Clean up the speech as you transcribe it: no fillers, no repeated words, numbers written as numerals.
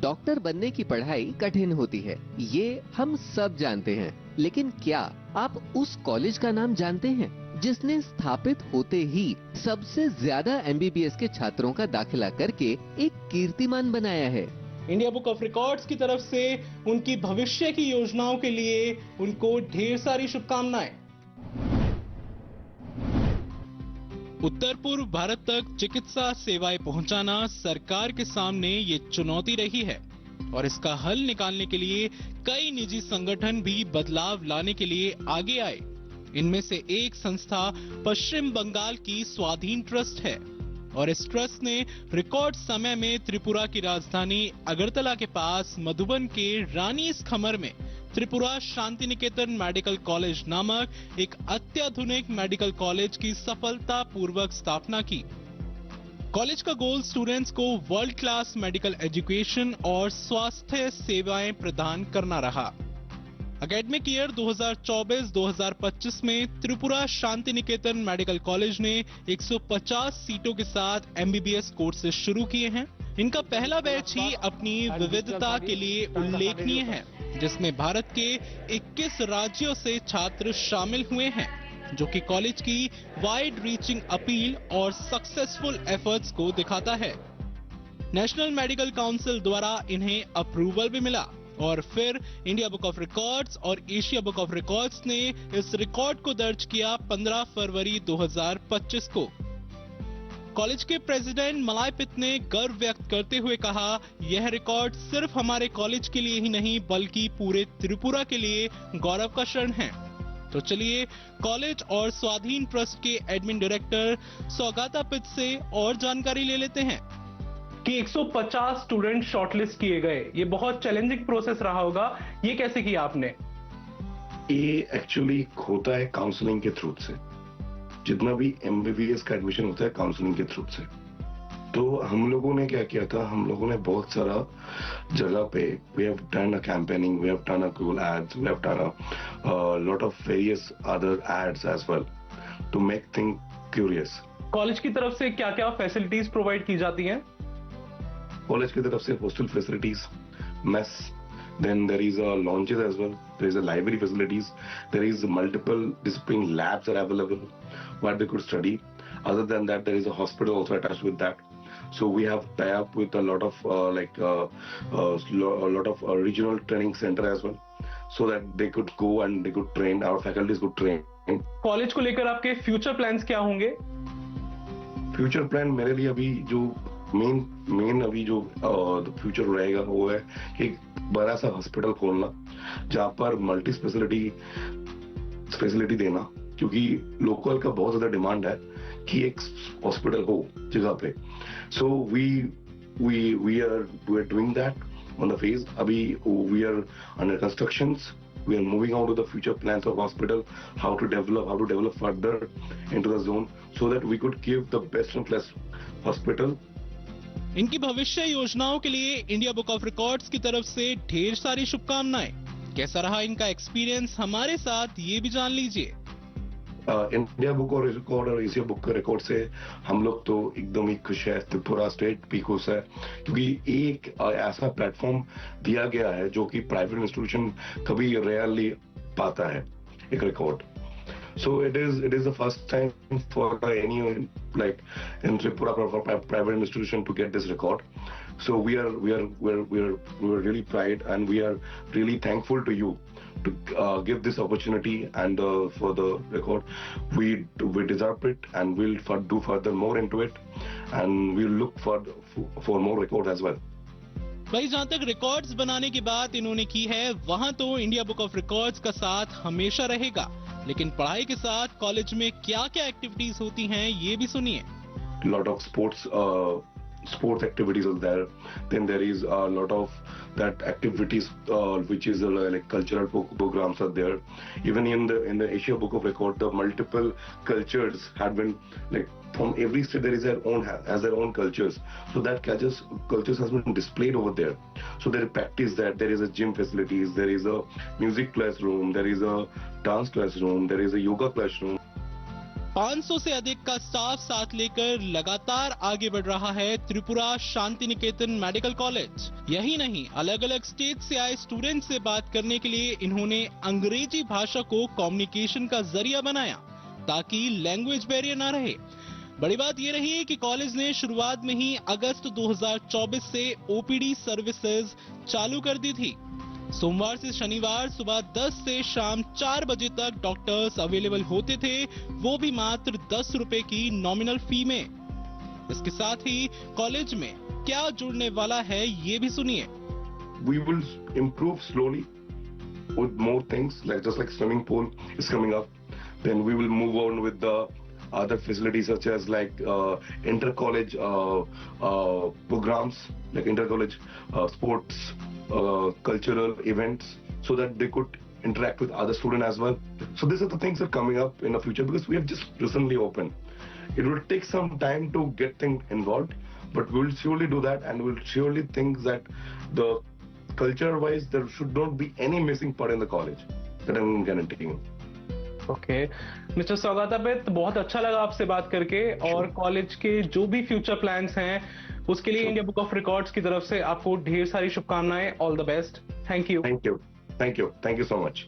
Doctor बनने की पढ़ाई कठिन होती है, ये हम सब जानते हैं। लेकिन क्या आप उस कॉलेज का नाम जानते हैं जिसने स्थापित होते ही सबसे ज्यादा एमबीबीएस के छात्रों का दाखिला करके एक कीर्तिमान बनाया है? इंडिया बुक ऑफ रिकॉर्ड्स की तरफ से उनकी भविष्य की योजनाओं के लिए उनको ढेर सारी शुभकामनाएं। उत्तर पूर्व भारत तक चिकित्सा सेवाएं पहुंचाना सरकार के सामने ये चुनौती रही है और इसका हल निकालने के लिए कई निजी संगठन भी बदलाव लाने के लिए आगे आए। इनमें से एक संस्था पश्चिम बंगाल की स्वाधीन ट्रस्ट है और इस ट्रस्ट ने रिकॉर्ड समय में त्रिपुरा की राजधानी अगरतला के पास मधुबन के रानी खमर में त्रिपुरा शांति निकेतन मेडिकल कॉलेज नामक एक अत्याधुनिक मेडिकल कॉलेज की सफलतापूर्वक स्थापना की। कॉलेज का गोल स्टूडेंट्स को वर्ल्ड क्लास मेडिकल एजुकेशन और स्वास्थ्य सेवाएं प्रदान करना रहा। एकेडमिक ईयर 2024-2025 में त्रिपुरा शांति निकेतन मेडिकल कॉलेज ने 150 सीटों के साथ एमबीबीएस कोर्सेज शुरू किए हैं। इनका पहला बैच ही अपनी विविधता के लिए उल्लेखनीय है, जिसमें भारत के 21 राज्यों से छात्र शामिल हुए हैं, जो कि कॉलेज की वाइड रीचिंग अपील और सक्सेसफुल एफर्ट्स को दिखाता है। नेशनल मेडिकल काउंसिल द्वारा इन्हें अप्रूवल भी मिला और फिर इंडिया बुक ऑफ रिकॉर्ड्स और एशिया बुक ऑफ रिकॉर्ड्स ने इस रिकॉर्ड को दर्ज किया 15 फरवरी 2025 को। कॉलेज के प्रेसिडेंट मलायपित ने गर्व व्यक्त करते हुए कहा, यह रिकॉर्ड सिर्फ हमारे कॉलेज के लिए ही नहीं बल्कि पूरे त्रिपुरा के लिए गौरव का क्षण है। तो चलिए कॉलेज और स्वाधीन ट्रस्ट के एडमिन डायरेक्टर सौगाता पित से और जानकारी ले लेते हैं कि 150 स्टूडेंट शॉर्टलिस्ट किए गए। ये बहुत चैलेंजिंग प्रोसेस रहा होगा, ये कैसे किया आपने? ये एक्चुअली होता है काउंसलिंग के थ्रू से। जितना भी एमबीबीएस का एडमिशन होता है काउंसलिंग के थ्रू से। तो हम लोगों ने क्या किया था, हम लोगों ने बहुत सारा जगह पे we have done a campaigning, we have done a Google ads, we have done a lot of various other ads as well to make things curious. College की तरफ से क्या-क्या फैसिलिटीज प्रोवाइड की जाती हैं? कॉलेज की तरफ से hostel facilities, mess, then there is a lounges as well, there is a library facilities, there is multiple discipline labs are available where they could study. Other than that, there is a hospital also attached with that. So we have tie up with a lot of regional training center as well, so that they could go and they could train, our faculties could train. College को लेकर आपके future plans क्या होंगे? Future plan मेरे लिए अभी जो main अभी जो फ्यूचर रहेगा वो है कि बड़ा सा हॉस्पिटल खोलना जहाँ पर मल्टी स्पेशलिटी देना, क्योंकि लोकल का बहुत ज्यादा डिमांड है कि एक हॉस्पिटल हो जगह पे। So we are doing that on the phase. अभी we are under constructions, we are moving on to the future plans of hospital, how to develop further into the zone so that we could give the best and class hospital. इनकी भविष्य योजनाओं के लिए India book of records की तरफ से ढेर सारी शुभकामनाएं। कैसा रहा इनका एक्सपीरियंस हमारे साथ, ये भी जान लीजिए। इंडिया बुक और रिकॉर्ड और एशिया बुक रिकॉर्ड से हम लोग तो एकदम ही खुश है, त्रिपुरा स्टेट भी खुश है, क्योंकि एक ऐसा प्लेटफॉर्म दिया गया है जो कि प्राइवेट इंस्टीट्यूशन कभी रेयरली पाता है, एक record. So it is the first time for any like in Tripura for private institution to get this record. So we are really proud and we are really thankful to you to give this opportunity and for the record. We deserve it and we'll do further more into it and we'll look for more record as well. भाई, जहाँ तक records बनाने की बात इन्होंने की है, वहाँ तो इंडिया बुक ऑफ रिकॉर्ड्स का साथ हमेशा रहेगा, लेकिन पढ़ाई के साथ कॉलेज में क्या-क्या एक्टिविटीज होती हैं, ये भी सुनिए। Lot of sports activities are there. Then there is a lot of that activities which is like cultural programs are there. Even in the Asia Book of Record, the multiple cultures had been like from every state there is their own cultures. So that cultures has been displayed over there. So there is practice that there is a gym facilities, there is a music classroom, there is a dance classroom, there is a yoga classroom. 500 से अधिक का staff साथ लेकर लगातार आगे बढ़ रहा है त्रिपुरा शांति निकेतन मेडिकल कॉलेज। यही नहीं, अलग अलग स्टेट से आए स्टूडेंट से बात करने के लिए इन्होंने अंग्रेजी भाषा को कम्युनिकेशन का जरिया बनाया ताकि लैंग्वेज बैरियर ना रहे। बड़ी बात ये रही कि कॉलेज ने शुरुआत में ही अगस्त 2024 से ओपीडी सर्विसेज चालू कर दी थी। सोमवार से शनिवार सुबह 10 से शाम 4 बजे तक डॉक्टर्स अवेलेबल होते थे, वो भी मात्र 10 रुपए की नॉमिनल फी में। इसके साथ ही कॉलेज में क्या जुड़ने वाला है ये भी सुनिए। We will improve slowly with more things, just like swimming pool is coming up. Then we will move on with the other facilities such as inter-college programs, like inter-college sports, cultural events, so that they could interact with other students as well. So these are the things that are coming up in the future because we have just recently opened. It will take some time to get things involved, but we will surely do that, and we'll surely think that the culture-wise there should not be any missing part in the college. That I'm guaranteeing you. Okay mister सौगातापित, बहुत अच्छा लगा आपसे बात करके और college के जो भी फ्यूचर प्लान्स हैं उसके लिए इंडिया बुक ऑफ रिकॉर्ड्स की तरफ से आपको ढेर सारी शुभकामनाएं। All the best. Thank you. Thank you so much.